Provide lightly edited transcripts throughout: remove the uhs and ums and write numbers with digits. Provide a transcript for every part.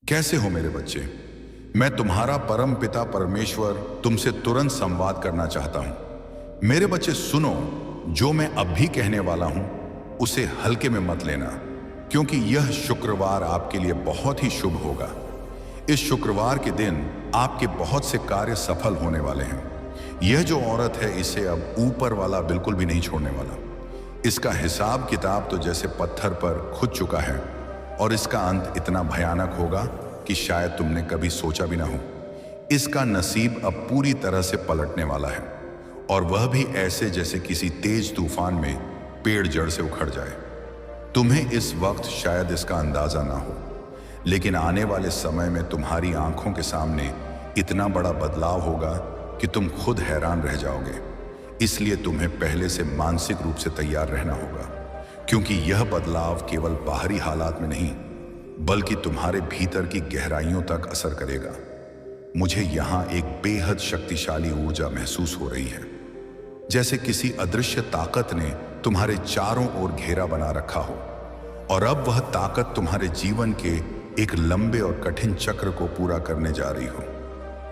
कैसे हो मेरे बच्चे? मैं तुम्हारा परम पिता परमेश्वर तुमसे तुरंत संवाद करना चाहता हूं। मेरे बच्चे सुनो, जो मैं अब भी कहने वाला हूं उसे हल्के में मत लेना, क्योंकि यह शुक्रवार आपके लिए बहुत ही शुभ होगा। इस शुक्रवार के दिन आपके बहुत से कार्य सफल होने वाले हैं। यह जो औरत है, इसे अब ऊपर वाला बिल्कुल भी नहीं छोड़ने वाला। इसका हिसाब किताब तो जैसे पत्थर पर खुद चुका है, और इसका अंत इतना भयानक होगा कि शायद तुमने कभी सोचा भी ना हो। इसका नसीब अब पूरी तरह से पलटने वाला है, और वह भी ऐसे जैसे किसी तेज तूफान में पेड़ जड़ से उखड़ जाए। तुम्हें इस वक्त शायद इसका अंदाजा ना हो, लेकिन आने वाले समय में तुम्हारी आंखों के सामने इतना बड़ा बदलाव होगा कि तुम खुद हैरान रह जाओगे। इसलिए तुम्हें पहले से मानसिक रूप से तैयार रहना होगा, क्योंकि यह बदलाव केवल बाहरी हालात में नहीं बल्कि तुम्हारे भीतर की गहराइयों तक असर करेगा। मुझे यहाँ एक बेहद शक्तिशाली ऊर्जा महसूस हो रही है, जैसे किसी अदृश्य ताकत ने तुम्हारे चारों ओर घेरा बना रखा हो, और अब वह ताकत तुम्हारे जीवन के एक लंबे और कठिन चक्र को पूरा करने जा रही हो।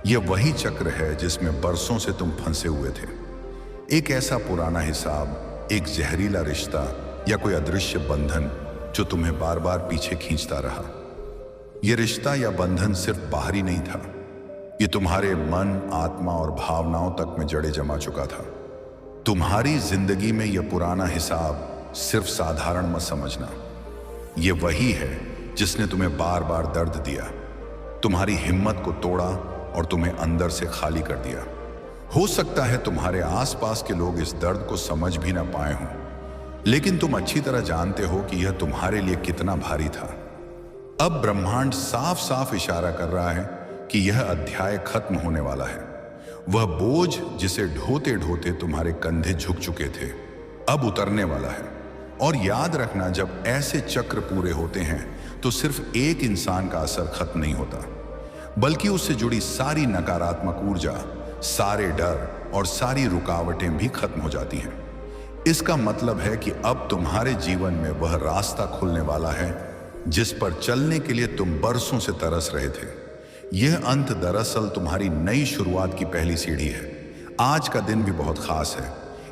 यह वही चक्र है जिसमें बरसों से तुम फंसे हुए थे। एक ऐसा पुराना हिसाब, एक जहरीला रिश्ता या कोई अदृश्य बंधन जो तुम्हें बार बार पीछे खींचता रहा। यह रिश्ता या बंधन सिर्फ बाहरी नहीं था, यह तुम्हारे मन, आत्मा और भावनाओं तक में जड़े जमा चुका था। तुम्हारी जिंदगी में यह पुराना हिसाब सिर्फ साधारण मत समझना। यह वही है जिसने तुम्हें बार बार दर्द दिया, तुम्हारी हिम्मत को तोड़ा और तुम्हें अंदर से खाली कर दिया। हो सकता है तुम्हारे आसपास के लोग इस दर्द को समझ भी ना पाए हों, लेकिन तुम अच्छी तरह जानते हो कि यह तुम्हारे लिए कितना भारी था। अब ब्रह्मांड साफ साफ इशारा कर रहा है कि यह अध्याय खत्म होने वाला है। वह बोझ जिसे ढोते ढोते तुम्हारे कंधे झुक चुके थे, अब उतरने वाला है। और याद रखना, जब ऐसे चक्र पूरे होते हैं तो सिर्फ एक इंसान का असर खत्म नहीं होता, बल्कि उससे जुड़ी सारी नकारात्मक ऊर्जा, सारे डर और सारी रुकावटें भी खत्म हो जाती हैं। इसका मतलब है कि अब तुम्हारे जीवन में वह रास्ता खुलने वाला है जिस पर चलने के लिए तुम बरसों से तरस रहे थे। यह अंत दरअसल तुम्हारी नई शुरुआत की पहली सीढ़ी है। आज का दिन भी बहुत खास है,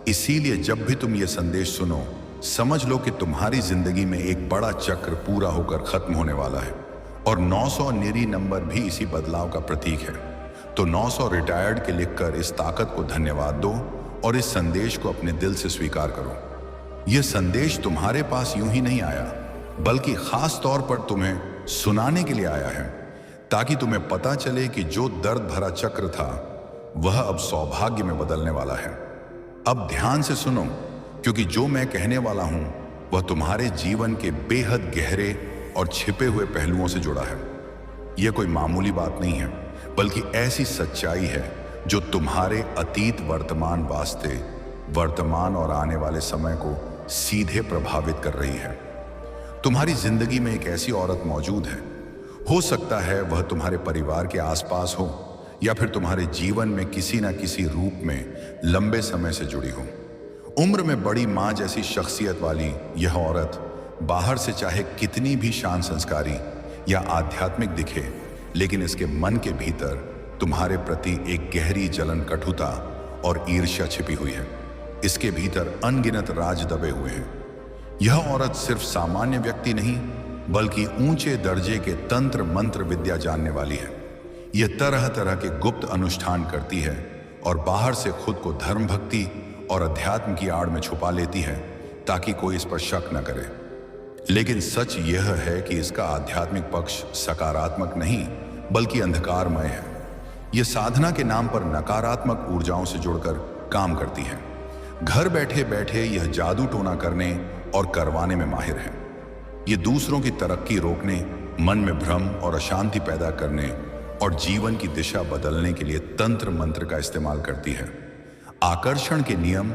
इसीलिए जब भी तुम ये संदेश सुनो, समझ लो कि तुम्हारी जिंदगी में एक बड़ा चक्र पूरा होकर खत्म होने वाला है, और 900 निरी नंबर भी इसी बदलाव का प्रतीक है। तो 900 रिटायर्ड के लिखकर इस ताकत को धन्यवाद दो और इस संदेश को अपने दिल से स्वीकार करो। यह संदेश तुम्हारे पास यूं ही नहीं आया, बल्कि खास तौर पर तुम्हें सुनाने के लिए आया है, ताकि तुम्हें पता चले कि जो दर्द भरा चक्र था वह अब सौभाग्य में बदलने वाला है। अब ध्यान से सुनो, क्योंकि जो मैं कहने वाला हूं वह तुम्हारे जीवन के बेहद गहरे और छिपे हुए पहलुओं से जुड़ा है। यह कोई मामूली बात नहीं है, बल्कि ऐसी सच्चाई है जो तुम्हारे अतीत, वर्तमान वास्ते, वर्तमान और आने वाले समय को सीधे प्रभावित कर रही है। तुम्हारी जिंदगी में एक ऐसी औरत मौजूद है, हो सकता है वह तुम्हारे परिवार के आसपास हो या फिर तुम्हारे जीवन में किसी न किसी रूप में लंबे समय से जुड़ी हो। उम्र में बड़ी माँ जैसी शख्सियत वाली यह औरत बाहर से चाहे कितनी भी शांत, संस्कारी या आध्यात्मिक दिखे, लेकिन इसके मन के भीतर तुम्हारे प्रति एक गहरी जलन, कटुता और ईर्ष्या छिपी हुई है। इसके भीतर अनगिनत राज दबे हुए हैं। यह औरत सिर्फ सामान्य व्यक्ति नहीं, बल्कि ऊंचे दर्जे के तंत्र मंत्र विद्या जानने वाली है। यह तरह तरह के गुप्त अनुष्ठान करती है और बाहर से खुद को धर्म, भक्ति और अध्यात्म की आड़ में छुपा लेती है, ताकि कोई इस पर शक न करे। लेकिन सच यह है कि इसका आध्यात्मिक पक्ष सकारात्मक नहीं बल्कि अंधकारमय है। यह साधना के नाम पर नकारात्मक ऊर्जाओं से जुड़कर काम करती है। घर बैठे बैठे यह जादू टोना करने और करवाने में माहिर है। यह दूसरों की तरक्की रोकने, मन में भ्रम और अशांति पैदा करने और जीवन की दिशा बदलने के लिए तंत्र मंत्र का इस्तेमाल करती है। आकर्षण के नियम,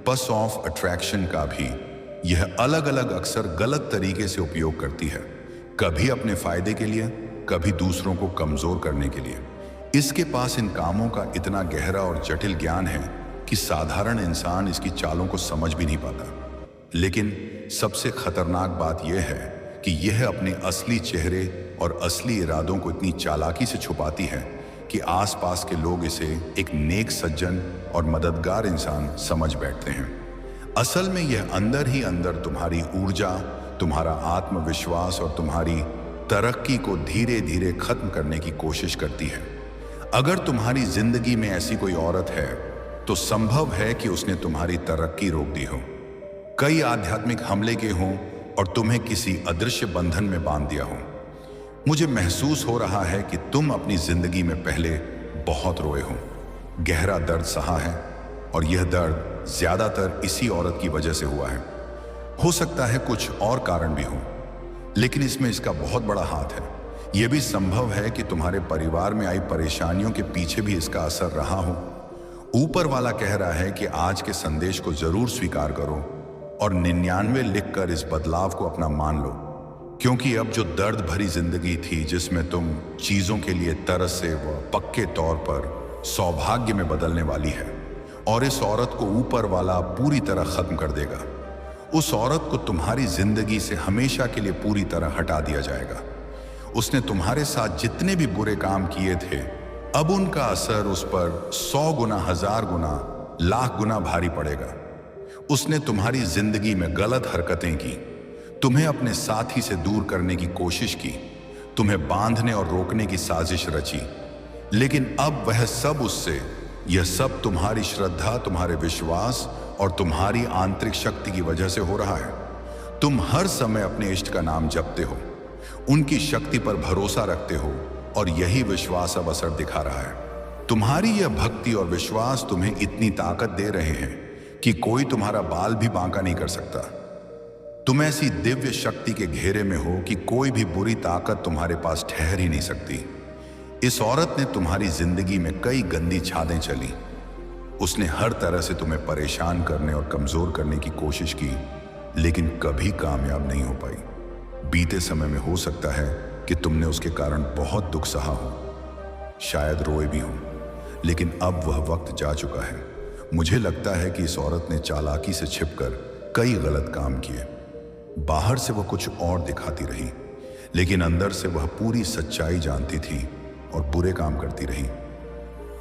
पस ऑफ अट्रैक्शन का भी यह अलग अलग, अक्सर गलत तरीके से उपयोग करती है, कभी अपने फायदे के लिए, कभी दूसरों को कमजोर करने के लिए। इसके पास इन कामों का इतना गहरा और जटिल ज्ञान है कि साधारण इंसान इसकी चालों को समझ भी नहीं पाता। लेकिन सबसे खतरनाक बात यह है कि यह अपने असली चेहरे और असली इरादों को इतनी चालाकी से छुपाती है कि आसपास के लोग इसे एक नेक सज्जन और मददगार इंसान समझ बैठते हैं। असल में यह अंदर ही अंदर तुम्हारी ऊर्जा, तुम्हारा आत्मविश्वास और तुम्हारी तरक्की को धीरे धीरे खत्म करने की कोशिश करती है। अगर तुम्हारी जिंदगी में ऐसी कोई औरत है तो संभव है कि उसने तुम्हारी तरक्की रोक दी हो, कई आध्यात्मिक हमले के हों और तुम्हें किसी अदृश्य बंधन में बांध दिया हो। मुझे महसूस हो रहा है कि तुम अपनी जिंदगी में पहले बहुत रोए हो, गहरा दर्द सहा है और यह दर्द ज्यादातर इसी औरत की वजह से हुआ है। हो सकता है कुछ और कारण भी हो, लेकिन इसमें इसका बहुत बड़ा हाथ है। यह भी संभव है कि तुम्हारे परिवार में आई परेशानियों के पीछे भी इसका असर रहा हो। ऊपर वाला कह रहा है कि आज के संदेश को जरूर स्वीकार करो और 99 लिखकर इस बदलाव को अपना मान लो, क्योंकि अब जो दर्द भरी जिंदगी थी जिसमें तुम चीजों के लिए तरसे व पक्के तौर पर सौभाग्य में बदलने वाली है, और इस औरत को ऊपर वाला पूरी तरह खत्म कर देगा। उस औरत को तुम्हारी जिंदगी से हमेशा के लिए पूरी तरह हटा दिया जाएगा। उसने तुम्हारे साथ जितने भी बुरे काम किए थे, अब उनका असर उस पर 100 गुना, 1000 गुना, लाख गुना भारी पड़ेगा। उसने तुम्हारी जिंदगी में गलत हरकतें की, तुम्हें अपने साथी से दूर करने की कोशिश की, तुम्हें बांधने और रोकने की साजिश रची, लेकिन अब वह सब उससे, यह सब तुम्हारी श्रद्धा, तुम्हारे विश्वास और तुम्हारी आंतरिक शक्ति की वजह से हो रहा है। तुम हर समय अपने इष्ट का नाम जपते हो, उनकी शक्ति पर भरोसा रखते हो और यही विश्वास अब असर दिखा रहा है। तुम्हारी यह भक्ति और विश्वास तुम्हें इतनी ताकत दे रहे हैं कि कोई तुम्हारा बाल भी बांका नहीं कर सकता। तुम ऐसी दिव्य शक्ति के घेरे में हो कि कोई भी बुरी ताकत तुम्हारे पास ठहर ही नहीं सकती। इस औरत ने तुम्हारी जिंदगी में कई गंदी छादें चली। उसने हर तरह से तुम्हें परेशान करने और कमजोर करने की कोशिश की, लेकिन कभी कामयाब नहीं हो पाई। बीते समय में हो सकता है कि तुमने उसके कारण बहुत दुख सहा हो, शायद रोए भी हो, लेकिन अब वह वक्त जा चुका है। मुझे लगता है कि इस औरत ने चालाकी से छिपकर कई गलत काम किए। बाहर से वह कुछ और दिखाती रही, लेकिन अंदर से वह पूरी सच्चाई जानती थी और बुरे काम करती रही।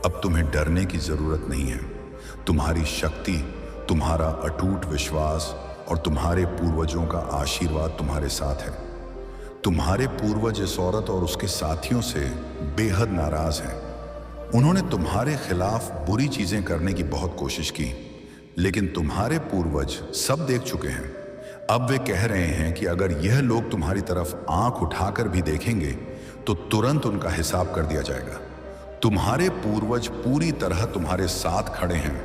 अब तुम्हें डरने की जरूरत नहीं है। तुम्हारी शक्ति, तुम्हारा अटूट विश्वास और तुम्हारे पूर्वजों का आशीर्वाद तुम्हारे साथ है। तुम्हारे पूर्वज इस औरत और उसके साथियों से बेहद नाराज हैं। उन्होंने तुम्हारे खिलाफ बुरी चीजें करने की बहुत कोशिश की, लेकिन तुम्हारे पूर्वज सब देख चुके हैं। अब वे कह रहे हैं कि अगर यह लोग तुम्हारी तरफ आंख उठाकर भी देखेंगे तो तुरंत उनका हिसाब कर दिया जाएगा। तुम्हारे पूर्वज पूरी तरह तुम्हारे साथ खड़े हैं।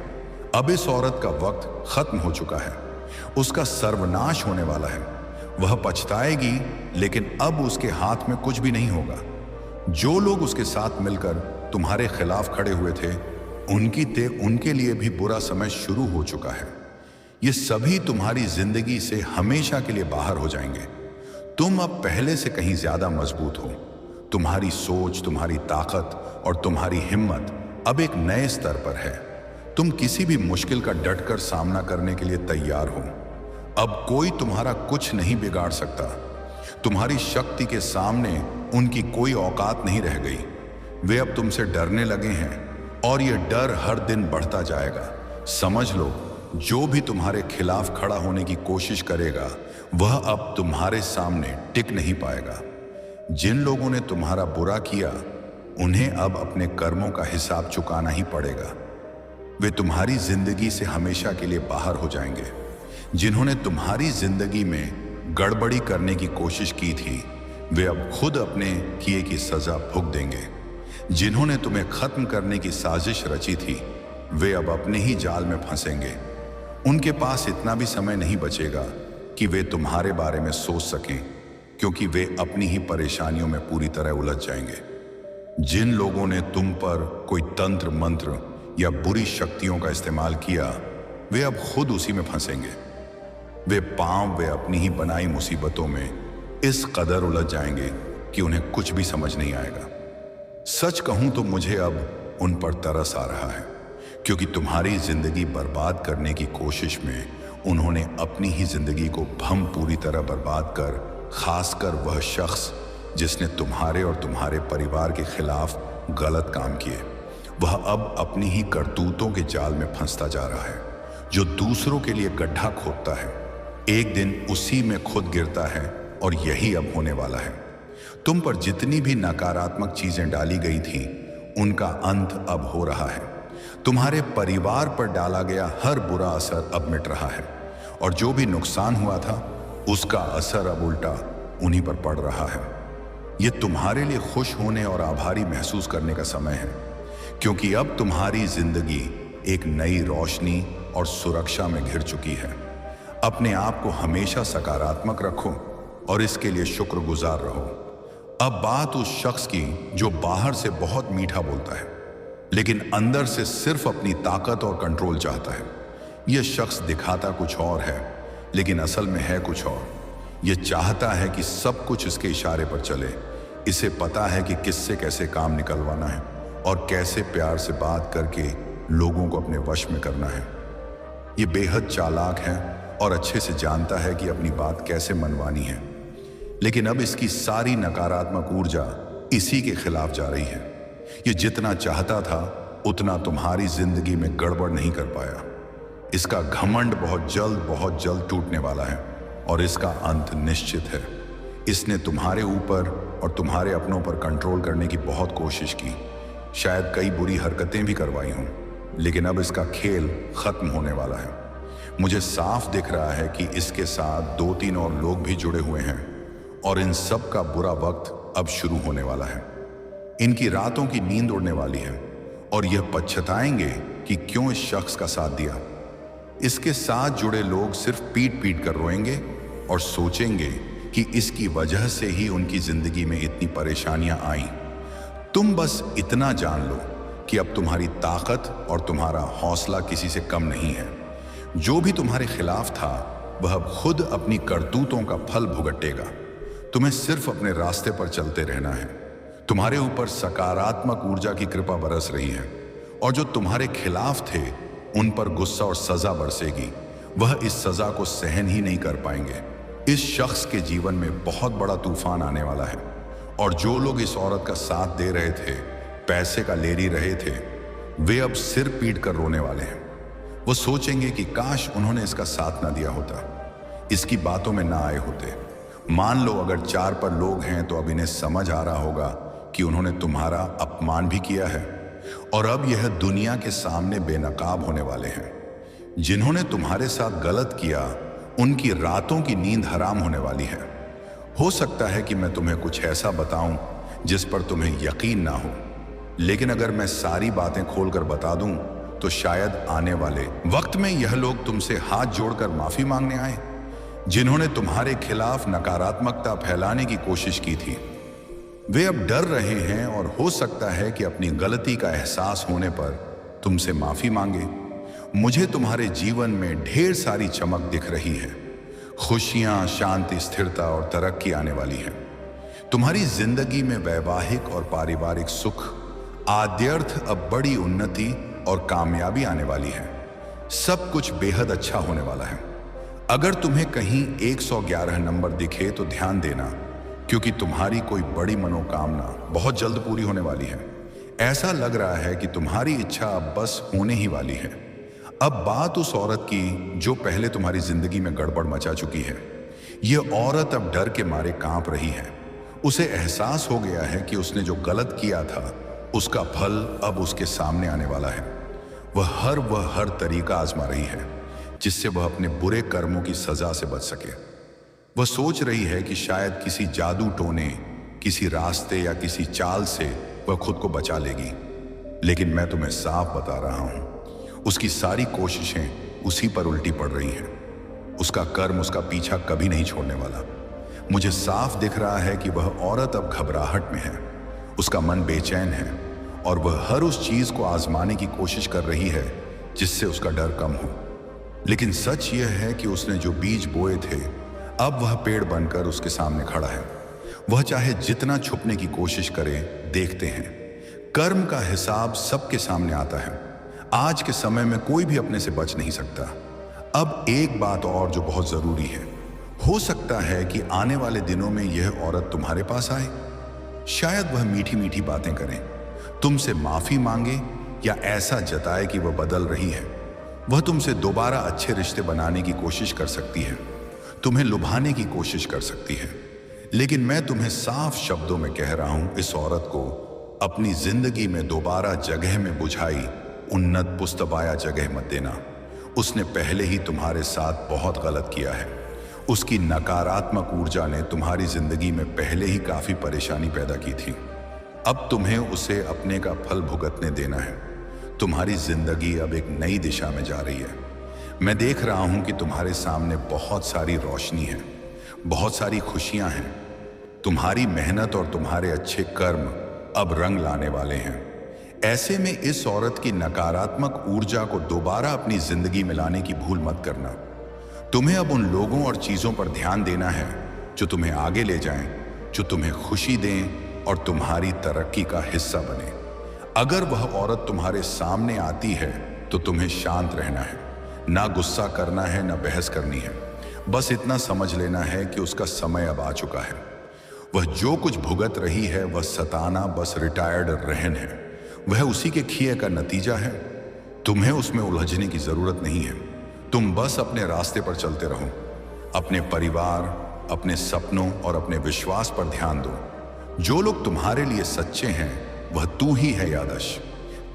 अब इस औरत का वक्त खत्म हो चुका है, उसका सर्वनाश होने वाला है। वह पछताएगी, लेकिन अब उसके हाथ में कुछ भी नहीं होगा। जो लोग उसके साथ मिलकर तुम्हारे खिलाफ खड़े हुए थे, उनके लिए भी बुरा समय शुरू हो चुका है। ये सभी तुम्हारी जिंदगी से हमेशा के लिए बाहर हो जाएंगे। तुम अब पहले से कहीं ज्यादा मजबूत हो। तुम्हारी सोच, तुम्हारी ताकत और तुम्हारी हिम्मत अब एक नए स्तर पर है। तुम किसी भी मुश्किल का डटकर सामना करने के लिए तैयार हो। अब कोई तुम्हारा कुछ नहीं बिगाड़ सकता। तुम्हारी शक्ति के सामने उनकी कोई औकात नहीं रह गई। वे अब तुमसे डरने लगे हैं और यह डर हर दिन बढ़ता जाएगा। समझ लो, जो भी तुम्हारे खिलाफ खड़ा होने की कोशिश करेगा वह अब तुम्हारे सामने टिक नहीं पाएगा। जिन लोगों ने तुम्हारा बुरा किया, उन्हें अब अपने कर्मों का हिसाब चुकाना ही पड़ेगा। वे तुम्हारी जिंदगी से हमेशा के लिए बाहर हो जाएंगे। जिन्होंने तुम्हारी जिंदगी में गड़बड़ी करने की कोशिश की थी, वे अब खुद अपने किए की सजा भुगत देंगे। जिन्होंने तुम्हें खत्म करने की साजिश रची थी, वे अब अपने ही जाल में फंसेंगे। उनके पास इतना भी समय नहीं बचेगा कि वे तुम्हारे बारे में सोच सकें, क्योंकि वे अपनी ही परेशानियों में पूरी तरह उलझ जाएंगे। जिन लोगों ने तुम पर कोई तंत्र मंत्र या बुरी शक्तियों का इस्तेमाल किया, वे अब खुद उसी में फंसेंगे। वे अपनी ही बनाई मुसीबतों में इस कदर उलझ जाएंगे कि उन्हें कुछ भी समझ नहीं आएगा। सच कहूं तो मुझे अब उन पर तरस आ रहा है, क्योंकि तुम्हारी जिंदगी बर्बाद करने की कोशिश में उन्होंने अपनी ही जिंदगी को पूरी तरह बर्बाद कर खासकर वह शख्स जिसने तुम्हारे और तुम्हारे परिवार के खिलाफ गलत काम किए, वह अब अपनी ही करतूतों के जाल में फंसता जा रहा है। जो दूसरों के लिए गड्ढा खोदता है, एक दिन उसी में खुद गिरता है, और यही अब होने वाला है। तुम पर जितनी भी नकारात्मक चीजें डाली गई थी, उनका अंत अब हो रहा है। तुम्हारे परिवार पर डाला गया हर बुरा असर अब मिट रहा है, और जो भी नुकसान हुआ था उसका असर अब उल्टा उन्हीं पर पड़ रहा है। यह तुम्हारे लिए खुश होने और आभारी महसूस करने का समय है, क्योंकि अब तुम्हारी जिंदगी एक नई रोशनी और सुरक्षा में घिर चुकी है। अपने आप को हमेशा सकारात्मक रखो और इसके लिए शुक्रगुजार रहो। अब बात उस शख्स की जो बाहर से बहुत मीठा बोलता है, लेकिन अंदर से सिर्फ अपनी ताकत और कंट्रोल चाहता है। यह शख्स दिखाता कुछ और है, लेकिन असल में है कुछ और। यह चाहता है कि सब कुछ इसके इशारे पर चले। इसे पता है कि किससे कैसे काम निकलवाना है और कैसे प्यार से बात करके लोगों को अपने वश में करना है। यह बेहद चालाक है और अच्छे से जानता है कि अपनी बात कैसे मनवानी है, लेकिन अब इसकी सारी नकारात्मक ऊर्जा इसी के खिलाफ जा रही है। यह जितना चाहता था उतना तुम्हारी जिंदगी में गड़बड़ नहीं कर पाया। इसका घमंड बहुत जल्द टूटने वाला है और इसका अंत निश्चित है। इसने तुम्हारे ऊपर और तुम्हारे अपनों पर कंट्रोल करने की बहुत कोशिश की, शायद कई बुरी हरकतें भी करवाई हों, लेकिन अब इसका खेल खत्म होने वाला है। मुझे साफ दिख रहा है कि इसके साथ 2-3 और लोग भी जुड़े हुए हैं, और इन सब का बुरा वक्त अब शुरू होने वाला है। इनकी रातों की नींद उड़ने वाली है और यह पछताएंगे कि क्यों इस शख्स का साथ दिया। इसके साथ जुड़े लोग सिर्फ पीट पीट कर रोएंगे और सोचेंगे कि इसकी वजह से ही उनकी जिंदगी में इतनी परेशानियां आई। तुम बस इतना जान लो कि अब तुम्हारी ताकत और तुम्हारा हौसला किसी से कम नहीं है। जो भी तुम्हारे खिलाफ था वह अब खुद अपनी करतूतों का फल भुगतेगा। तुम्हें सिर्फ अपने रास्ते पर चलते रहना है। तुम्हारे ऊपर सकारात्मक ऊर्जा की कृपा बरस रही है, और जो तुम्हारे खिलाफ थे उन पर गुस्सा और सजा बरसेगी। वह इस सजा को सहन ही नहीं कर पाएंगे। इस शख्स के जीवन में बहुत बड़ा तूफान आने वाला है, और जो लोग इस औरत का साथ दे रहे थे, पैसे का लेरी रहे थे, वे अब सिर पीट कर रोने वाले हैं। वो सोचेंगे कि काश उन्होंने इसका साथ ना दिया होता, इसकी बातों में ना आए होते। मान लो अगर 4 पर लोग हैं तो अब इन्हें समझ आ रहा होगा कि उन्होंने तुम्हारा अपमान भी किया है, और अब यह दुनिया के सामने बेनकाब होने वाले हैं। जिन्होंने तुम्हारे साथ गलत किया उनकी रातों की नींद हराम होने वाली है। हो सकता है कि मैं तुम्हें कुछ ऐसा बताऊं जिस पर तुम्हें यकीन ना हो, लेकिन अगर मैं सारी बातें खोलकर बता दूं तो शायद आने वाले वक्त में यह लोग तुमसे हाथ जोड़कर माफी मांगने आए, जिन्होंने तुम्हारे खिलाफ नकारात्मकता फैलाने की कोशिश की थी। वे अब डर रहे हैं और हो सकता है कि अपनी गलती का एहसास होने पर तुमसे माफी मांगे। मुझे तुम्हारे जीवन में ढेर सारी चमक दिख रही है। खुशियां, शांति, स्थिरता और तरक्की आने वाली है। तुम्हारी जिंदगी में वैवाहिक और पारिवारिक सुख, आद्यर्थ, अब बड़ी उन्नति और कामयाबी आने वाली है। सब कुछ बेहद अच्छा होने वाला है। अगर तुम्हें कहीं 111 नंबर दिखे तो ध्यान देना, क्योंकि तुम्हारी कोई बड़ी मनोकामना बहुत जल्द पूरी होने वाली है। ऐसा लग रहा है कि तुम्हारी इच्छा अब बस होने ही वाली है। अब बात उस औरत की जो पहले तुम्हारी जिंदगी में गड़बड़ मचा चुकी है। यह औरत अब डर के मारे कांप रही है। उसे एहसास हो गया है कि उसने जो गलत किया था उसका फल अब उसके सामने आने वाला है। वह हर तरीका आजमा रही है जिससे वह अपने बुरे कर्मों की सजा से बच सके। वह सोच रही है कि शायद किसी जादू टोने, किसी रास्ते या किसी चाल से वह खुद को बचा लेगी, लेकिन मैं तुम्हें साफ बता रहा हूं, उसकी सारी कोशिशें उसी पर उल्टी पड़ रही हैं। उसका कर्म उसका पीछा कभी नहीं छोड़ने वाला। मुझे साफ दिख रहा है कि वह औरत अब घबराहट में है। उसका मन बेचैन है और वह हर उस चीज को आजमाने की कोशिश कर रही है जिससे उसका डर कम हो। लेकिन सच यह है कि उसने जो बीज बोए थे अब वह पेड़ बनकर उसके सामने खड़ा है। वह चाहे जितना छुपने की कोशिश करे, देखते हैं। कर्म का हिसाब सबके सामने आता है। आज के समय में कोई भी अपने से बच नहीं सकता। अब एक बात और जो बहुत जरूरी है, हो सकता है कि आने वाले दिनों में यह औरत तुम्हारे पास आए। शायद वह मीठी मीठी बातें करे, तुमसे माफी मांगे या ऐसा जताए कि वह बदल रही है। वह तुमसे दोबारा अच्छे रिश्ते बनाने की कोशिश कर सकती है, तुम्हें लुभाने की कोशिश कर सकती है। लेकिन मैं तुम्हें साफ शब्दों में कह रहा हूं, इस औरत को अपनी जिंदगी में दोबारा जगह में बुझाई उन्नत पुस्तबाया जगह मत देना। उसने पहले ही तुम्हारे साथ बहुत गलत किया है। उसकी नकारात्मक ऊर्जा ने तुम्हारी जिंदगी में पहले ही काफी परेशानी पैदा की थी। अब तुम्हें उसे अपने का फल भुगतने देना है। तुम्हारी जिंदगी अब एक नई दिशा में जा रही है। मैं देख रहा हूं कि तुम्हारे सामने बहुत सारी रोशनी है, बहुत सारी खुशियां हैं। तुम्हारी मेहनत और तुम्हारे अच्छे कर्म अब रंग लाने वाले हैं। ऐसे में इस औरत की नकारात्मक ऊर्जा को दोबारा अपनी जिंदगी में लाने की भूल मत करना। तुम्हें अब उन लोगों और चीजों पर ध्यान देना है जो तुम्हें आगे ले जाएं, जो तुम्हें खुशी दें और तुम्हारी तरक्की का हिस्सा बने। अगर वह औरत तुम्हारे सामने आती है तो तुम्हें शांत रहना है, ना गुस्सा करना है, ना बहस करनी है। बस इतना समझ लेना है कि उसका समय अब आ चुका है। वह जो कुछ भुगत रही है वह सताना बस रिटायर्ड रहन है। वह उसी के किए का नतीजा है। तुम्हें उसमें उलझने की जरूरत नहीं है। तुम बस अपने रास्ते पर चलते रहो। अपने परिवार, अपने सपनों और अपने विश्वास पर ध्यान दो। जो लोग तुम्हारे लिए सच्चे हैं वह तू ही है यादश।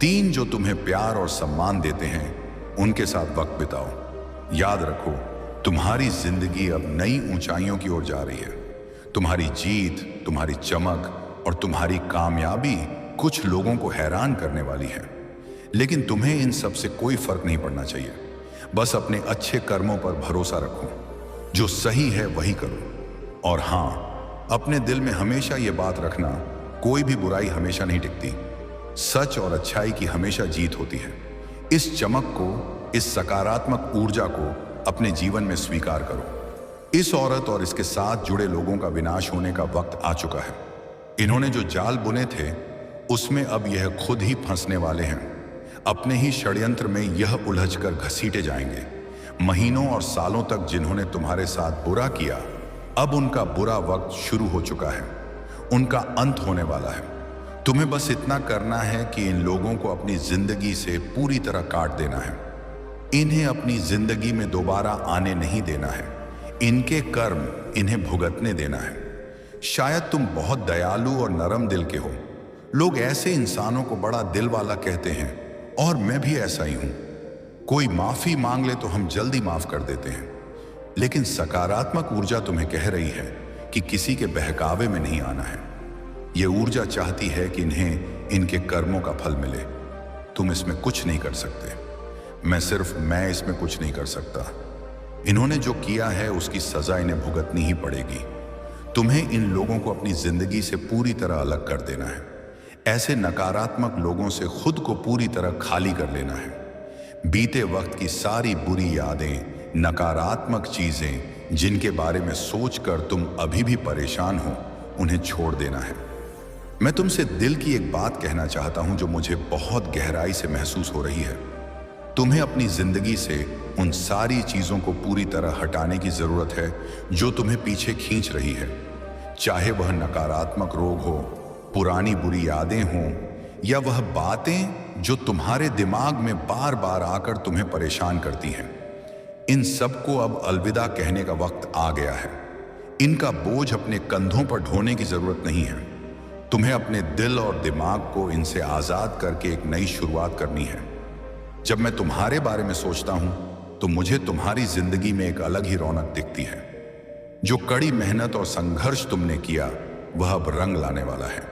3 जो तुम्हें प्यार और सम्मान देते हैं उनके साथ वक्त बिताओ। याद रखो, तुम्हारी जिंदगी अब नई ऊंचाइयों की ओर जा रही है। तुम्हारी जीत, तुम्हारी चमक और तुम्हारी कामयाबी कुछ लोगों को हैरान करने वाली है, लेकिन तुम्हें इन सब से कोई फर्क नहीं पड़ना चाहिए। बस अपने अच्छे कर्मों पर भरोसा रखो। जो सही है वही करो। और हां, अपने दिल में हमेशा ये बात रखना, कोई भी बुराई हमेशा नहीं टिकती। सच और अच्छाई की हमेशा जीत होती है। इस चमक को, इस सकारात्मक ऊर्जा को अपने जीवन में स्वीकार करो। इस औरत और इसके साथ जुड़े लोगों का विनाश होने का वक्त आ चुका है। इन्होंने जो जाल बुने थे उसमें अब यह खुद ही फंसने वाले हैं। अपने ही षड्यंत्र में यह उलझकर घसीटे जाएंगे। महीनों और सालों तक जिन्होंने तुम्हारे साथ बुरा किया, अब उनका बुरा वक्त शुरू हो चुका है। उनका अंत होने वाला है। तुम्हें बस इतना करना है कि इन लोगों को अपनी जिंदगी से पूरी तरह काट देना है। इन्हें अपनी जिंदगी में दोबारा आने नहीं देना है। इनके कर्म इन्हें भुगतने देना है। शायद तुम बहुत दयालु और नरम दिल के हो। लोग ऐसे इंसानों को बड़ा दिल वाला कहते हैं और मैं भी ऐसा ही हूं। कोई माफी मांग ले तो हम जल्दी माफ कर देते हैं, लेकिन सकारात्मक ऊर्जा तुम्हें कह रही है कि किसी के बहकावे में नहीं आना है। यह ऊर्जा चाहती है कि इन्हें इनके कर्मों का फल मिले। तुम इसमें कुछ नहीं कर सकते। मैं इसमें कुछ नहीं कर सकता। इन्होंने जो किया है उसकी सजा इन्हें भुगतनी ही पड़ेगी। तुम्हें इन लोगों को अपनी जिंदगी से पूरी तरह अलग कर देना है। ऐसे नकारात्मक लोगों से खुद को पूरी तरह खाली कर लेना है। बीते वक्त की सारी बुरी यादें, नकारात्मक चीजें जिनके बारे में सोचकर तुम अभी भी परेशान हो, उन्हें छोड़ देना है। मैं तुमसे दिल की एक बात कहना चाहता हूं जो मुझे बहुत गहराई से महसूस हो रही है। तुम्हें अपनी जिंदगी से उन सारी चीजों को पूरी तरह हटाने की जरूरत है जो तुम्हें पीछे खींच रही है। चाहे वह नकारात्मक रोग हो, पुरानी बुरी यादें हों, या वह बातें जो तुम्हारे दिमाग में बार बार आकर तुम्हें परेशान करती हैं। इन सबको अब अलविदा कहने का वक्त आ गया है। इनका बोझ अपने कंधों पर ढोने की जरूरत नहीं है। तुम्हें अपने दिल और दिमाग को इनसे आजाद करके एक नई शुरुआत करनी है। जब मैं तुम्हारे बारे में सोचता हूं तो मुझे तुम्हारी जिंदगी में एक अलग ही रौनक दिखती है। जो कड़ी मेहनत और संघर्ष तुमने किया वह अब रंग लाने वाला है।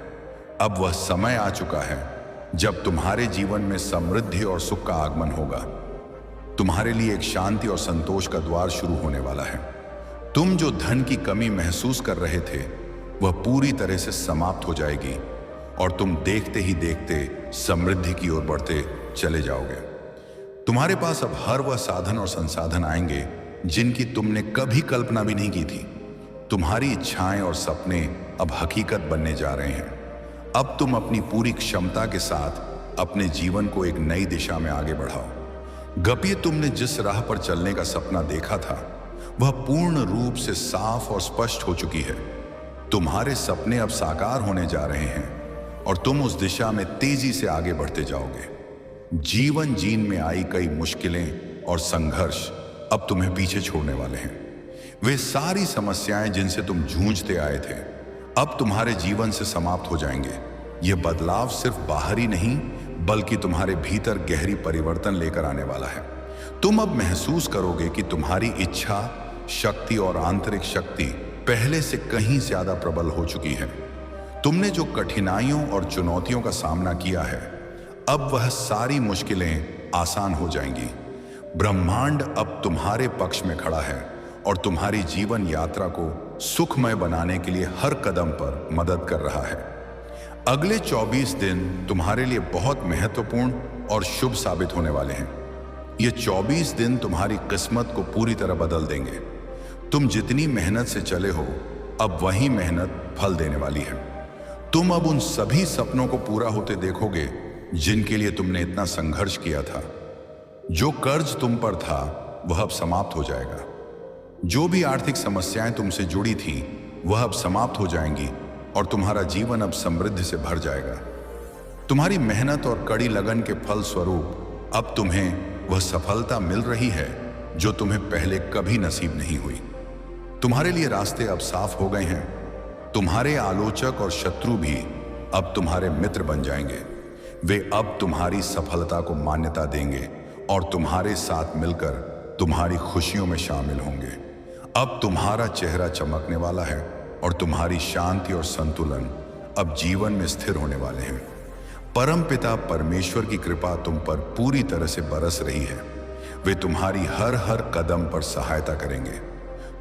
अब वह समय आ चुका है जब तुम्हारे जीवन में समृद्धि और सुख का आगमन होगा। तुम्हारे लिए एक शांति और संतोष का द्वार शुरू होने वाला है। तुम जो धन की कमी महसूस कर रहे थे वह पूरी तरह से समाप्त हो जाएगी और तुम देखते ही देखते समृद्धि की ओर बढ़ते चले जाओगे। तुम्हारे पास अब हर वह साधन और संसाधन आएंगे जिनकी तुमने कभी कल्पना भी नहीं की थी। तुम्हारी इच्छाएं और सपने अब हकीकत बनने जा रहे हैं। अब तुम अपनी पूरी क्षमता के साथ अपने जीवन को एक नई दिशा में आगे बढ़ाओ। गपिए तुमने जिस राह पर चलने का सपना देखा था वह पूर्ण रूप से साफ और स्पष्ट हो चुकी है। तुम्हारे सपने अब साकार होने जा रहे हैं और तुम उस दिशा में तेजी से आगे बढ़ते जाओगे। जीवन जीन में आई कई मुश्किलें और संघर्ष अब तुम्हें पीछे छोड़ने वाले हैं। वे सारी समस्याएं जिनसे तुम जूझते आए थे अब तुम्हारे जीवन से समाप्त हो जाएंगे। यह बदलाव सिर्फ बाहरी नहीं बल्कि तुम्हारे भीतर गहरी परिवर्तन लेकर आने वाला है। तुम अब महसूस करोगे कि तुम्हारी इच्छा शक्ति और आंतरिक शक्ति पहले से कहीं ज्यादा प्रबल हो चुकी है। तुमने जो कठिनाइयों और चुनौतियों का सामना किया है अब वह सारी मुश्किलें आसान हो जाएंगी। ब्रह्मांड अब तुम्हारे पक्ष में खड़ा है और तुम्हारी जीवन यात्रा को सुखमय बनाने के लिए हर कदम पर मदद कर रहा है। अगले 24 दिन तुम्हारे लिए बहुत महत्वपूर्ण और शुभ साबित होने वाले हैं। ये 24 दिन तुम्हारी किस्मत को पूरी तरह बदल देंगे। तुम जितनी मेहनत से चले हो अब वही मेहनत फल देने वाली है। तुम अब उन सभी सपनों को पूरा होते देखोगे जिनके लिए तुमने इतना संघर्ष किया था। जो कर्ज तुम पर था वह अब समाप्त हो जाएगा। जो भी आर्थिक समस्याएं तुमसे जुड़ी थी वह अब समाप्त हो जाएंगी और तुम्हारा जीवन अब समृद्धि से भर जाएगा। तुम्हारी मेहनत और कड़ी लगन के फल स्वरूप अब तुम्हें वह सफलता मिल रही है जो तुम्हें पहले कभी नसीब नहीं हुई। तुम्हारे लिए रास्ते अब साफ हो गए हैं। तुम्हारे आलोचक और शत्रु भी अब तुम्हारे मित्र बन जाएंगे। वे अब तुम्हारी सफलता को मान्यता देंगे और तुम्हारे साथ मिलकर तुम्हारी खुशियों में शामिल होंगे। अब तुम्हारा चेहरा चमकने वाला है और तुम्हारी शांति और संतुलन अब जीवन में स्थिर होने वाले हैं। परमपिता परमेश्वर की कृपा तुम पर पूरी तरह से बरस रही है। वे तुम्हारी हर कदम पर सहायता करेंगे।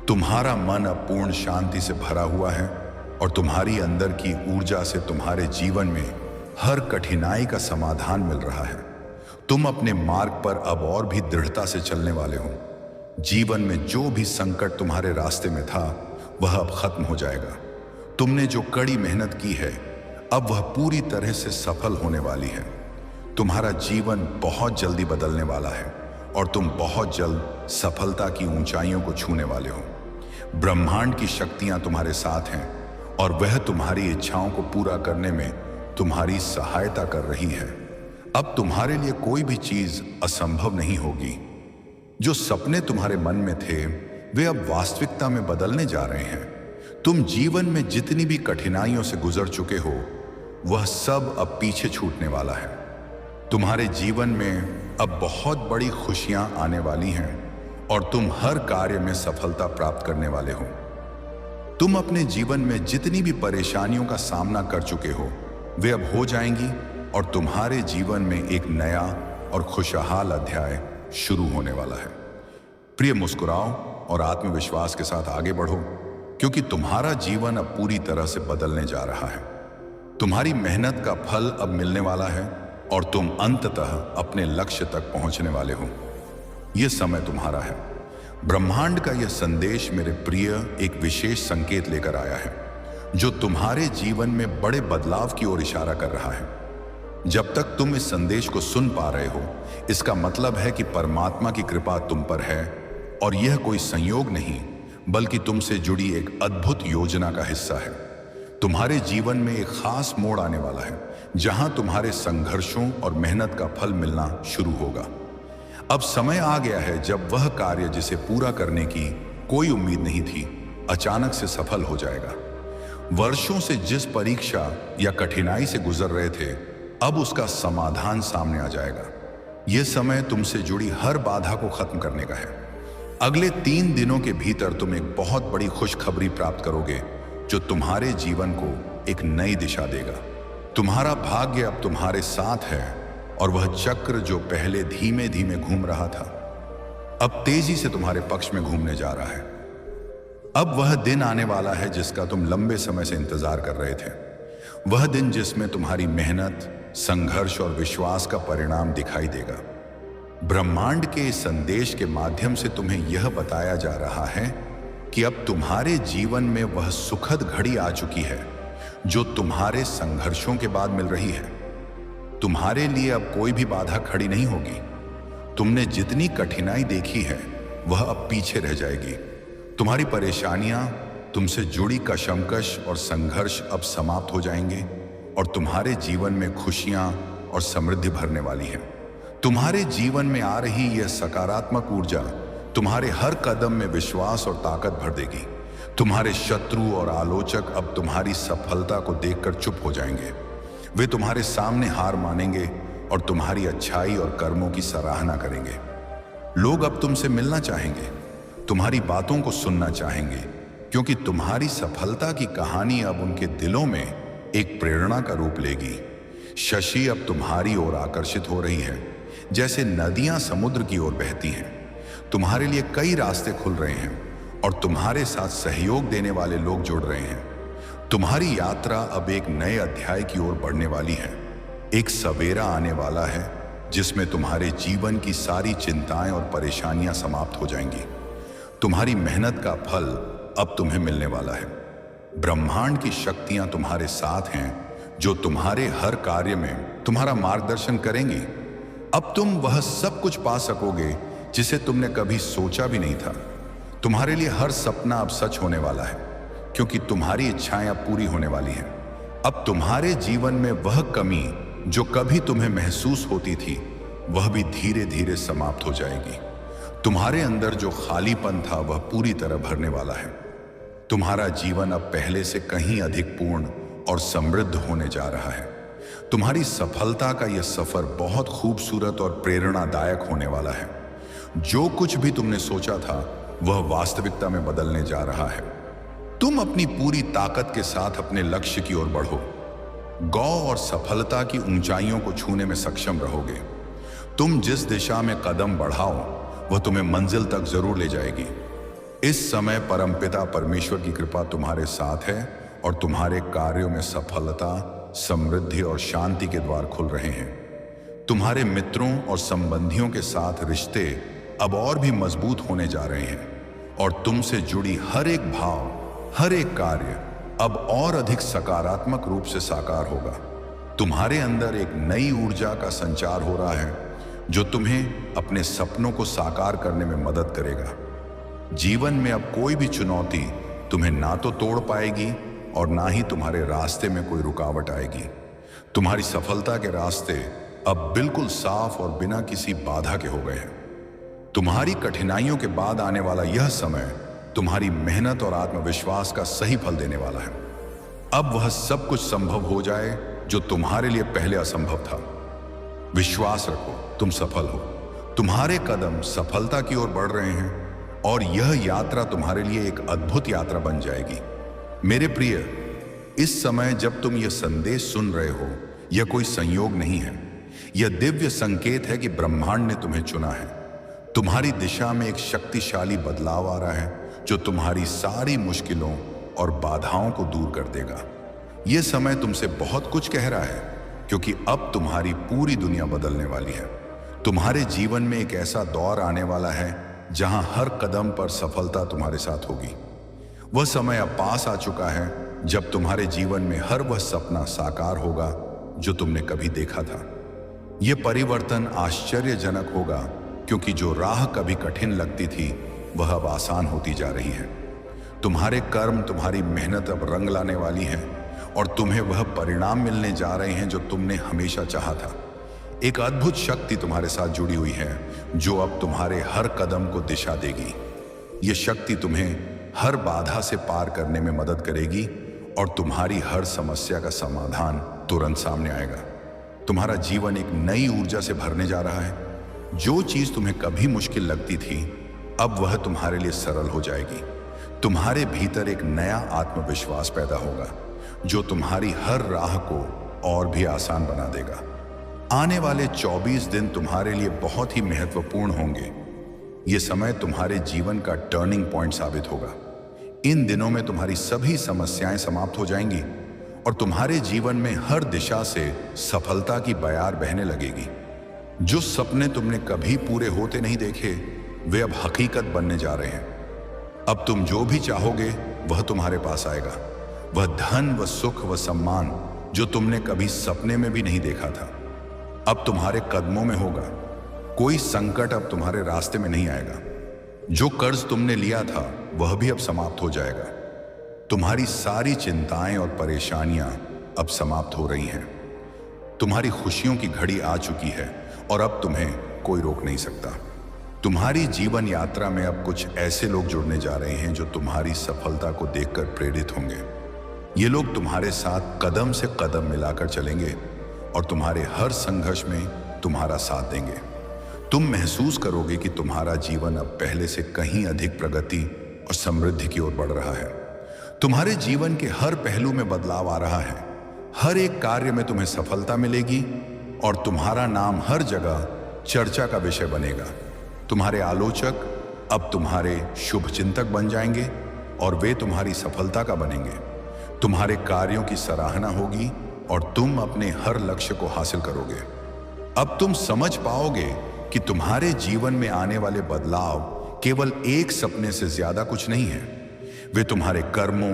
तुम्हारा मन अब पूर्ण शांति से भरा हुआ है और तुम्हारी अंदर की ऊर्जा से तुम्हारे जीवन में हर कठिनाई का समाधान मिल रहा है। तुम अपने मार्ग पर अब और भी दृढ़ता से चलने वाले हो। जीवन में जो भी संकट तुम्हारे रास्ते में था वह अब खत्म हो जाएगा। तुमने जो कड़ी मेहनत की है अब वह पूरी तरह से सफल होने वाली है। तुम्हारा जीवन बहुत जल्दी बदलने वाला है और तुम बहुत जल्द सफलता की ऊंचाइयों को छूने वाले हो। ब्रह्मांड की शक्तियां तुम्हारे साथ हैं और वह तुम्हारी इच्छाओं को पूरा करने में तुम्हारी सहायता कर रही है। अब तुम्हारे लिए कोई भी चीज असंभव नहीं होगी। जो सपने तुम्हारे मन में थे वे अब वास्तविकता में बदलने जा रहे हैं। तुम जीवन में जितनी भी कठिनाइयों से गुजर चुके हो वह सब अब पीछे छूटने वाला है। तुम्हारे जीवन में अब बहुत बड़ी खुशियां आने वाली हैं और तुम हर कार्य में सफलता प्राप्त करने वाले हो। तुम अपने जीवन में जितनी भी परेशानियों का सामना कर चुके हो वे अब हो जाएंगी और तुम्हारे जीवन में एक नया और खुशहाल अध्याय शुरू होने वाला है। प्रिय, मुस्कुराओ और आत्मविश्वास के साथ आगे बढ़ो क्योंकि तुम्हारा जीवन अब पूरी तरह से बदलने जा रहा है। तुम्हारी मेहनत का फल अब मिलने वाला है और तुम अंततः अपने लक्ष्य तक पहुंचने वाले हो। यह समय तुम्हारा है। ब्रह्मांड का यह संदेश मेरे प्रिय एक विशेष संकेत लेकर आया है जो तुम्हारे जीवन में बड़े बदलाव की ओर इशारा कर रहा है। जब तक तुम इस संदेश को सुन पा रहे हो इसका मतलब है कि परमात्मा की कृपा तुम पर है और यह कोई संयोग नहीं बल्कि तुमसे जुड़ी एक अद्भुत योजना का हिस्सा है। तुम्हारे जीवन में एक खास मोड़ आने वाला है जहां तुम्हारे संघर्षों और मेहनत का फल मिलना शुरू होगा। अब समय आ गया है जब वह कार्य जिसे पूरा करने की कोई उम्मीद नहीं थी अचानक से सफल हो जाएगा। वर्षों से जिस परीक्षा या कठिनाई से गुजर रहे थे अब उसका समाधान सामने आ जाएगा। यह समय तुमसे जुड़ी हर बाधा को खत्म करने का है। अगले 3 दिनों के भीतर तुम एक बहुत बड़ी खुशखबरी प्राप्त करोगे जो तुम्हारे जीवन को एक नई दिशा देगा। तुम्हारा भाग्य अब तुम्हारे साथ है और वह चक्र जो पहले धीमे धीमे घूम रहा था अब तेजी से तुम्हारे पक्ष में घूमने जा रहा है। अब वह दिन आने वाला है जिसका तुम लंबे समय से इंतजार कर रहे थे। वह दिन जिसमें तुम्हारी मेहनत, संघर्ष और विश्वास का परिणाम दिखाई देगा। ब्रह्मांड के इस संदेश के माध्यम से तुम्हें यह बताया जा रहा है कि अब तुम्हारे जीवन में वह सुखद घड़ी आ चुकी है जो तुम्हारे संघर्षों के बाद मिल रही है। तुम्हारे लिए अब कोई भी बाधा खड़ी नहीं होगी। तुमने जितनी कठिनाई देखी है वह अब पीछे रह जाएगी तुम्हारी परेशानियां, तुमसे जुड़ी कशमकश और संघर्ष अब समाप्त हो जाएंगे और तुम्हारे जीवन में खुशियां और समृद्धि भरने वाली है। तुम्हारे जीवन में आ रही यह सकारात्मक ऊर्जा तुम्हारे हर कदम में विश्वास और ताकत भर देगी। तुम्हारे शत्रु और आलोचक अब तुम्हारी सफलता को देखकर चुप हो जाएंगे। वे तुम्हारे सामने हार मानेंगे और तुम्हारी अच्छाई और कर्मों की सराहना करेंगे। लोग अब तुमसे मिलना चाहेंगे, तुम्हारी बातों को सुनना चाहेंगे, क्योंकि तुम्हारी सफलता की कहानी अब उनके दिलों में एक प्रेरणा का रूप लेगी। शशि अब तुम्हारी ओर आकर्षित हो रही है, जैसे नदियां समुद्र की ओर बहती हैं। तुम्हारे लिए कई रास्ते खुल रहे हैं और तुम्हारे साथ सहयोग देने वाले लोग जुड़ रहे हैं। तुम्हारी यात्रा अब एक नए अध्याय की ओर बढ़ने वाली है। एक सवेरा आने वाला है जिसमें तुम्हारे जीवन की सारी चिंताएं और परेशानियां समाप्त हो जाएंगी। तुम्हारी मेहनत का फल अब तुम्हें मिलने वाला है। ब्रह्मांड की शक्तियां तुम्हारे साथ हैं, जो तुम्हारे हर कार्य में तुम्हारा मार्गदर्शन करेंगी। अब तुम वह सब कुछ पा सकोगे जिसे तुमने कभी सोचा भी नहीं था। तुम्हारे लिए हर सपना अब सच होने वाला है, क्योंकि तुम्हारी इच्छाएं अब पूरी होने वाली हैं। अब तुम्हारे जीवन में वह कमी जो कभी तुम्हें महसूस होती थी, वह भी धीरे धीरे समाप्त हो जाएगी। तुम्हारे अंदर जो खालीपन था, वह पूरी तरह भरने वाला है। तुम्हारा जीवन अब पहले से कहीं अधिक पूर्ण और समृद्ध होने जा रहा है। तुम्हारी सफलता का यह सफर बहुत खूबसूरत और प्रेरणादायक होने वाला है। जो कुछ भी तुमने सोचा था, वह वास्तविकता में बदलने जा रहा है। तुम अपनी पूरी ताकत के साथ अपने लक्ष्य की ओर बढ़ो। गौरव और सफलता की ऊंचाइयों को छूने में सक्षम रहोगे। तुम जिस दिशा में कदम बढ़ाओ, वह तुम्हें मंजिल तक जरूर ले जाएगी। इस समय परमपिता परमेश्वर की कृपा तुम्हारे साथ है और तुम्हारे कार्यों में सफलता, समृद्धि और शांति के द्वार खुल रहे हैं। तुम्हारे मित्रों और संबंधियों के साथ रिश्ते अब और भी मजबूत होने जा रहे हैं और तुमसे जुड़ी हर एक भाव, हर एक कार्य अब और अधिक सकारात्मक रूप से साकार होगा। तुम्हारे अंदर एक नई ऊर्जा का संचार हो रहा है, जो तुम्हें अपने सपनों को साकार करने में मदद करेगा। जीवन में अब कोई भी चुनौती तुम्हें ना तो तोड़ पाएगी और ना ही तुम्हारे रास्ते में कोई रुकावट आएगी। तुम्हारी सफलता के रास्ते अब बिल्कुल साफ और बिना किसी बाधा के हो गए हैं। तुम्हारी कठिनाइयों के बाद आने वाला यह समय तुम्हारी मेहनत और आत्मविश्वास का सही फल देने वाला है। अब वह सब कुछ संभव हो जाए जो तुम्हारे लिए पहले असंभव था। विश्वास रखो, तुम सफल हो। तुम्हारे कदम सफलता की ओर बढ़ रहे हैं और यह यात्रा तुम्हारे लिए एक अद्भुत यात्रा बन जाएगी। मेरे प्रिय, इस समय जब तुम यह संदेश सुन रहे हो, यह कोई संयोग नहीं है। यह दिव्य संकेत है कि ब्रह्मांड ने तुम्हें चुना है। तुम्हारी दिशा में एक शक्तिशाली बदलाव आ रहा है, जो तुम्हारी सारी मुश्किलों और बाधाओं को दूर कर देगा। यह समय तुमसे बहुत कुछ कह रहा है, क्योंकि अब तुम्हारी पूरी दुनिया बदलने वाली है। तुम्हारे जीवन में एक ऐसा दौर आने वाला है जहां हर कदम पर सफलता तुम्हारे साथ होगी। वह समय अब पास आ चुका है जब तुम्हारे जीवन में हर वह सपना साकार होगा जो तुमने कभी देखा था। यह परिवर्तन आश्चर्यजनक होगा, क्योंकि जो राह कभी कठिन लगती थी, वह अब आसान होती जा रही है। तुम्हारे कर्म, तुम्हारी मेहनत अब रंग लाने वाली है और तुम्हें वह परिणाम मिलने जा रहे हैं जो तुमने हमेशा चाहा था। एक अद्भुत शक्ति तुम्हारे साथ जुड़ी हुई है, जो अब तुम्हारे हर कदम को दिशा देगी। यह शक्ति तुम्हें हर बाधा से पार करने में मदद करेगी और तुम्हारी हर समस्या का समाधान तुरंत सामने आएगा। तुम्हारा जीवन एक नई ऊर्जा से भरने जा रहा है। जो चीज तुम्हें कभी मुश्किल लगती थी, अब वह तुम्हारे लिए सरल हो जाएगी। तुम्हारे भीतर एक नया आत्मविश्वास पैदा होगा, जो तुम्हारी हर राह को और भी आसान बना देगा। आने वाले 24 दिन तुम्हारे लिए बहुत ही महत्वपूर्ण होंगे। ये समय तुम्हारे जीवन का टर्निंग पॉइंट साबित होगा। इन दिनों में तुम्हारी सभी समस्याएं समाप्त हो जाएंगी और तुम्हारे जीवन में हर दिशा से सफलता की बयार बहने लगेगी। जो सपने तुमने कभी पूरे होते नहीं देखे, वे अब हकीकत बनने जा रहे हैं। अब तुम जो भी चाहोगे, वह तुम्हारे पास आएगा। वह धन, वह सुख, वह सम्मान जो तुमने कभी सपने में भी नहीं देखा था, अब तुम्हारे कदमों में होगा। कोई संकट अब तुम्हारे रास्ते में नहीं आएगा। जो कर्ज तुमने लिया था, वह भी अब समाप्त हो जाएगा। तुम्हारी सारी चिंताएं और परेशानियां अब समाप्त हो रही हैं। तुम्हारी खुशियों की घड़ी आ चुकी है और अब तुम्हें कोई रोक नहीं सकता। तुम्हारी जीवन यात्रा में अब कुछ ऐसे लोग जुड़ने जा रहे हैं जो तुम्हारी सफलता को देखकर प्रेरित होंगे। ये लोग तुम्हारे साथ कदम से कदम मिलाकर चलेंगे और तुम्हारे हर संघर्ष में तुम्हारा साथ देंगे। तुम महसूस करोगे कि तुम्हारा जीवन अब पहले से कहीं अधिक प्रगति और समृद्धि की ओर बढ़ रहा है। तुम्हारे जीवन के हर पहलू में बदलाव आ रहा है। हर एक कार्य में तुम्हें सफलता मिलेगी और तुम्हारा नाम हर जगह चर्चा का विषय बनेगा। तुम्हारे आलोचक अब तुम्हारे शुभ चिंतक बन जाएंगे और वे तुम्हारी सफलता का बनेंगे। तुम्हारे कार्यों की सराहना होगी और तुम अपने हर लक्ष्य को हासिल करोगे। अब तुम समझ पाओगे कि तुम्हारे जीवन में आने वाले बदलाव केवल एक सपने से ज्यादा कुछ नहीं है। वे तुम्हारे कर्मों,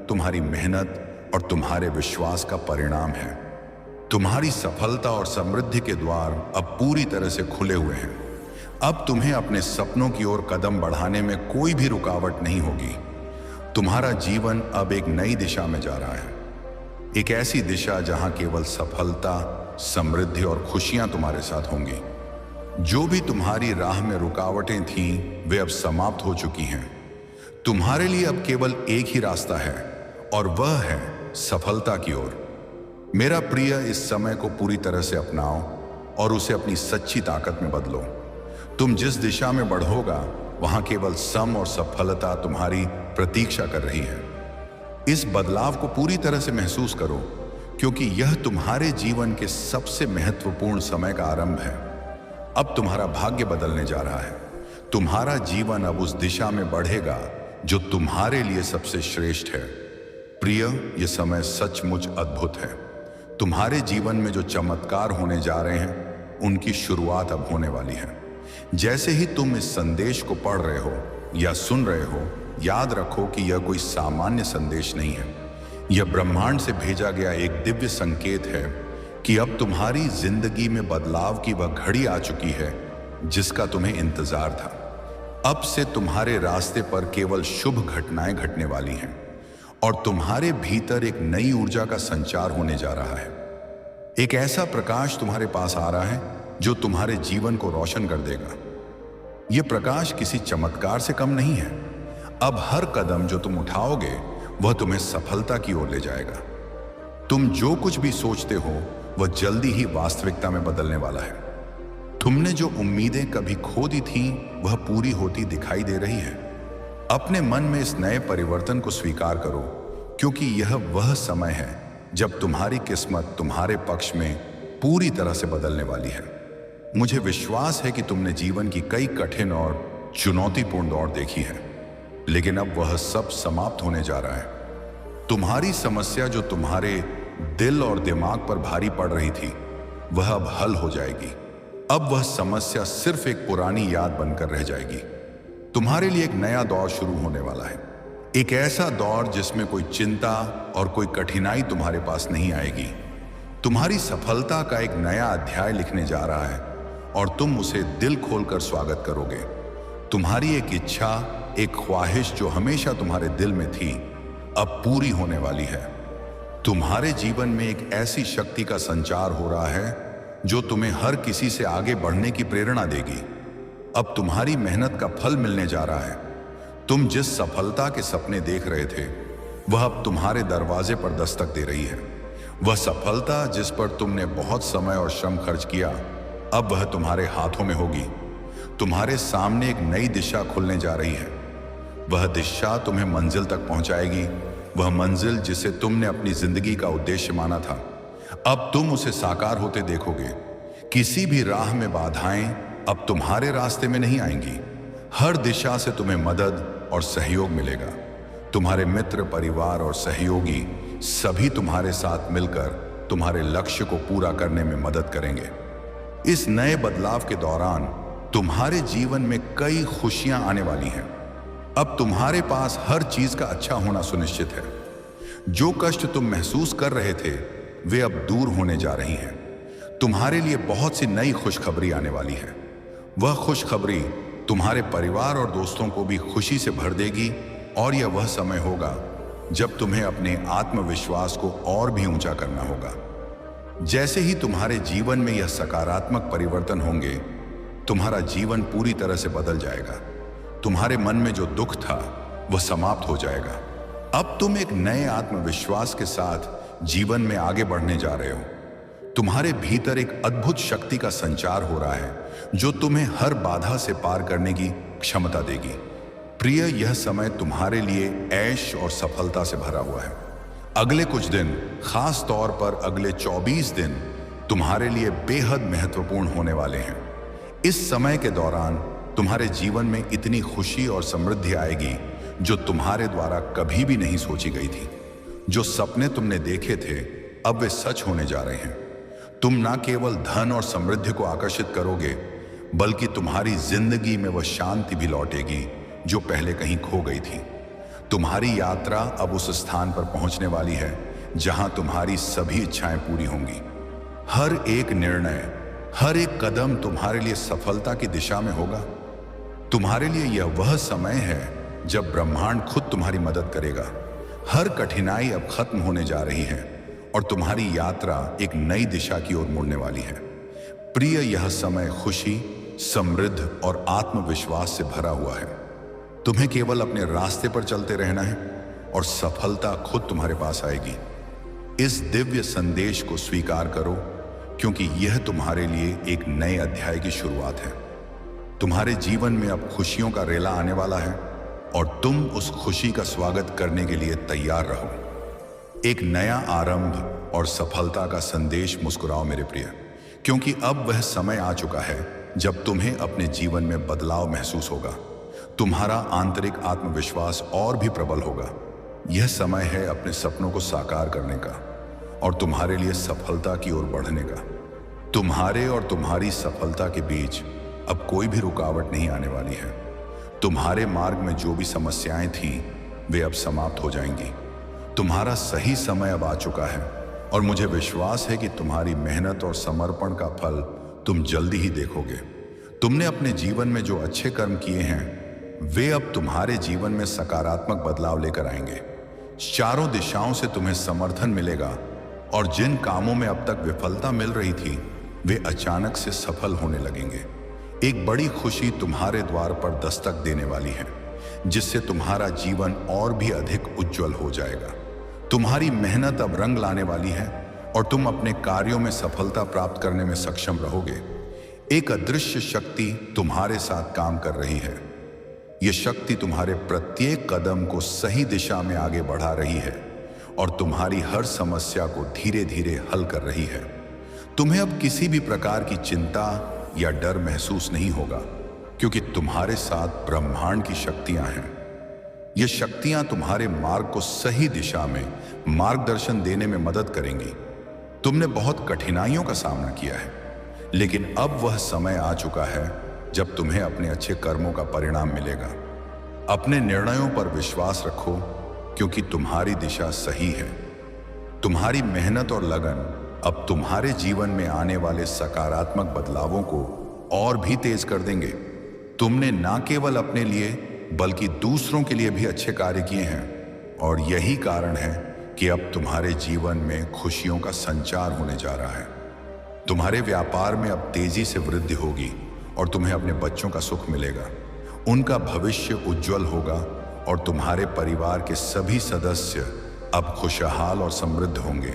तुम्हारी मेहनत और तुम्हारे विश्वास का परिणाम है। तुम्हारी सफलता और समृद्धि के द्वार अब पूरी तरह से खुले हुए हैं। अब तुम्हें अपने सपनों की ओर कदम बढ़ाने में कोई भी रुकावट नहीं होगी। तुम्हारा जीवन अब एक नई दिशा में जा रहा है, एक ऐसी दिशा जहां केवल सफलता, समृद्धि और खुशियां तुम्हारे साथ होंगी। जो भी तुम्हारी राह में रुकावटें थीं, वे अब समाप्त हो चुकी हैं। तुम्हारे लिए अब केवल एक ही रास्ता है और वह है सफलता की ओर। मेरा प्रिय, इस समय को पूरी तरह से अपनाओ और उसे अपनी सच्ची ताकत में बदलो। तुम जिस दिशा में बढ़ोगा वहां केवल सम और सफलता तुम्हारी प्रतीक्षा कर रही है। इस बदलाव को पूरी तरह से महसूस करो, क्योंकि यह तुम्हारे जीवन के सबसे महत्वपूर्ण समय का आरंभ है। अब तुम्हारा भाग्य बदलने जा रहा है। तुम्हारा जीवन अब उस दिशा में बढ़ेगा जो तुम्हारे लिए सबसे श्रेष्ठ है। प्रिय, यह समय सचमुच अद्भुत है। तुम्हारे जीवन में जो चमत्कार होने जा रहे हैं, उनकी शुरुआत अब होने वाली है। जैसे ही तुम इस संदेश को पढ़ रहे हो या सुन रहे हो, याद रखो कि यह कोई सामान्य संदेश नहीं है। यह ब्रह्मांड से भेजा गया एक दिव्य संकेत है कि अब तुम्हारी जिंदगी में बदलाव की वह घड़ी आ चुकी है जिसका तुम्हें इंतजार था। अब से तुम्हारे रास्ते पर केवल शुभ घटनाएं घटने वाली हैं और तुम्हारे भीतर एक नई ऊर्जा का संचार होने जा रहा है। एक ऐसा प्रकाश तुम्हारे पास आ रहा है जो तुम्हारे जीवन को रोशन कर देगा। यह प्रकाश किसी चमत्कार से कम नहीं है। अब हर कदम जो तुम उठाओगे वह तुम्हें सफलता की ओर ले जाएगा। तुम जो कुछ भी सोचते हो वह जल्दी ही वास्तविकता में बदलने वाला है। तुमने जो उम्मीदें कभी खो दी थीं, वह पूरी होती दिखाई दे रही है। अपने मन में इस नए परिवर्तन को स्वीकार करो, क्योंकि यह वह समय है जब तुम्हारी किस्मत तुम्हारे पक्ष में पूरी तरह से बदलने वाली है। मुझे विश्वास है कि तुमने जीवन की कई कठिन और चुनौतीपूर्ण दौर देखी है, लेकिन अब वह सब समाप्त होने जा रहा है। तुम्हारी समस्या जो तुम्हारे दिल और दिमाग पर भारी पड़ रही थी, वह अब हल हो जाएगी। अब वह समस्या सिर्फ एक पुरानी याद बनकर रह जाएगी। तुम्हारे लिए एक नया दौर शुरू होने वाला है, एक ऐसा दौर जिसमें कोई चिंता और कोई कठिनाई तुम्हारे पास नहीं आएगी। तुम्हारी सफलता का एक नया अध्याय लिखने जा रहा है और तुम उसे दिल खोलकर स्वागत करोगे। तुम्हारी एक इच्छा, एक ख्वाहिश जो हमेशा तुम्हारे दिल में थी, अब पूरी होने वाली है। तुम्हारे जीवन में एक ऐसी शक्ति का संचार हो रहा है जो तुम्हें हर किसी से आगे बढ़ने की प्रेरणा देगी। अब तुम्हारी मेहनत का फल मिलने जा रहा है। तुम जिस सफलता के सपने देख रहे थे, वह अब तुम्हारे दरवाजे पर दस्तक दे रही है। वह सफलता जिस पर तुमने बहुत समय और श्रम खर्च किया, अब वह तुम्हारे हाथों में होगी। तुम्हारे सामने एक नई दिशा खुलने जा रही है। वह दिशा तुम्हें मंजिल तक पहुंचाएगी, वह मंजिल जिसे तुमने अपनी जिंदगी का उद्देश्य माना था। अब तुम उसे साकार होते देखोगे। किसी भी राह में बाधाएं अब तुम्हारे रास्ते में नहीं आएंगी। हर दिशा से तुम्हें मदद और सहयोग मिलेगा। तुम्हारे मित्र, परिवार और सहयोगी सभी तुम्हारे साथ मिलकर तुम्हारे लक्ष्य को पूरा करने में मदद करेंगे। इस नए बदलाव के दौरान तुम्हारे जीवन में कई खुशियां आने वाली हैं। अब तुम्हारे पास हर चीज का अच्छा होना सुनिश्चित है। जो कष्ट तुम महसूस कर रहे थे, वे अब दूर होने जा रही हैं। तुम्हारे लिए बहुत सी नई खुशखबरी आने वाली है। वह खुशखबरी तुम्हारे परिवार और दोस्तों को भी खुशी से भर देगी। और यह वह समय होगा जब तुम्हें अपने आत्मविश्वास को और भी ऊंचा करना होगा। जैसे ही तुम्हारे जीवन में यह सकारात्मक परिवर्तन होंगे, तुम्हारा जीवन पूरी तरह से बदल जाएगा। तुम्हारे मन में जो दुख था वह समाप्त हो जाएगा। अब तुम एक नए आत्मविश्वास के साथ जीवन में आगे बढ़ने जा रहे हो। तुम्हारे भीतर एक अद्भुत शक्ति का संचार हो रहा है जो तुम्हें हर बाधा से पार करने की क्षमता देगी। प्रिय, यह समय तुम्हारे लिए ऐश और सफलता से भरा हुआ है। अगले कुछ दिन, खास तौर पर अगले 24 दिन तुम्हारे लिए बेहद महत्वपूर्ण होने वाले हैं। इस समय के दौरान तुम्हारे जीवन में इतनी खुशी और समृद्धि आएगी जो तुम्हारे द्वारा कभी भी नहीं सोची गई थी। जो सपने तुमने देखे थे अब वे सच होने जा रहे हैं। तुम ना केवल धन और समृद्धि को आकर्षित करोगे, बल्कि तुम्हारी जिंदगी में वह शांति भी लौटेगी जो पहले कहीं खो गई थी। तुम्हारी यात्रा अब उस स्थान पर पहुंचने वाली है जहां तुम्हारी सभी इच्छाएं पूरी होंगी। हर एक निर्णय, हर एक कदम तुम्हारे लिए सफलता की दिशा में होगा। तुम्हारे लिए यह वह समय है जब ब्रह्मांड खुद तुम्हारी मदद करेगा। हर कठिनाई अब खत्म होने जा रही है और तुम्हारी यात्रा एक नई दिशा की ओर मुड़ने वाली है। प्रिय, यह समय खुशी, समृद्ध और आत्मविश्वास से भरा हुआ है। तुम्हें केवल अपने रास्ते पर चलते रहना है और सफलता खुद तुम्हारे पास आएगी। इस दिव्य संदेश को स्वीकार करो, क्योंकि यह तुम्हारे लिए एक नए अध्याय की शुरुआत है। तुम्हारे जीवन में अब खुशियों का रेला आने वाला है और तुम उस खुशी का स्वागत करने के लिए तैयार रहो। एक नया आरंभ और सफलता का संदेश मुस्कुराओ मेरे प्रिय, क्योंकि अब वह समय आ चुका है जब तुम्हें अपने जीवन में बदलाव महसूस होगा। तुम्हारा आंतरिक आत्मविश्वास और भी प्रबल होगा। यह समय है अपने सपनों को साकार करने का और तुम्हारे लिए सफलता की ओर बढ़ने का। तुम्हारे और तुम्हारी सफलता के बीच अब कोई भी रुकावट नहीं आने वाली है। तुम्हारे मार्ग में जो भी समस्याएं थीं, वे अब समाप्त हो जाएंगी। तुम्हारा सही समय अब आ चुका है और मुझे विश्वास है कि तुम्हारी मेहनत और समर्पण का फल तुम जल्दी ही देखोगे। तुमने अपने जीवन में जो अच्छे कर्म किए हैं, वे अब तुम्हारे जीवन में सकारात्मक बदलाव लेकर आएंगे। चारों दिशाओं से तुम्हें समर्थन मिलेगा और जिन कामों में अब तक विफलता मिल रही थी, वे अचानक से सफल होने लगेंगे। एक बड़ी खुशी तुम्हारे द्वार पर दस्तक देने वाली है, जिससे तुम्हारा जीवन और भी अधिक उज्जवल हो जाएगा। तुम्हारी मेहनत अब रंग लाने वाली है और तुम अपने कार्यों में सफलता प्राप्त करने में सक्षम रहोगे। एक अदृश्य शक्ति तुम्हारे साथ काम कर रही है। यह शक्ति तुम्हारे प्रत्येक कदम को सही दिशा में आगे बढ़ा रही है और तुम्हारी हर समस्या को धीरे धीरे हल कर रही है। तुम्हें अब किसी भी प्रकार की चिंता या डर महसूस नहीं होगा, क्योंकि तुम्हारे साथ ब्रह्मांड की शक्तियां हैं। ये शक्तियां तुम्हारे मार्ग को सही दिशा में मार्गदर्शन देने में मदद करेंगी। तुमने बहुत कठिनाइयों का सामना किया है, लेकिन अब वह समय आ चुका है जब तुम्हें अपने अच्छे कर्मों का परिणाम मिलेगा। अपने निर्णयों पर विश्वास रखो, क्योंकि तुम्हारी दिशा सही है। तुम्हारी मेहनत और लगन अब तुम्हारे जीवन में आने वाले सकारात्मक बदलावों को और भी तेज कर देंगे। तुमने ना केवल अपने लिए बल्कि दूसरों के लिए भी अच्छे कार्य किए हैं और यही कारण है कि अब तुम्हारे जीवन में खुशियों का संचार होने जा रहा है। तुम्हारे व्यापार में अब तेजी से वृद्धि होगी और तुम्हें अपने बच्चों का सुख मिलेगा। उनका भविष्य उज्जवल होगा और तुम्हारे परिवार के सभी सदस्य अब खुशहाल और समृद्ध होंगे।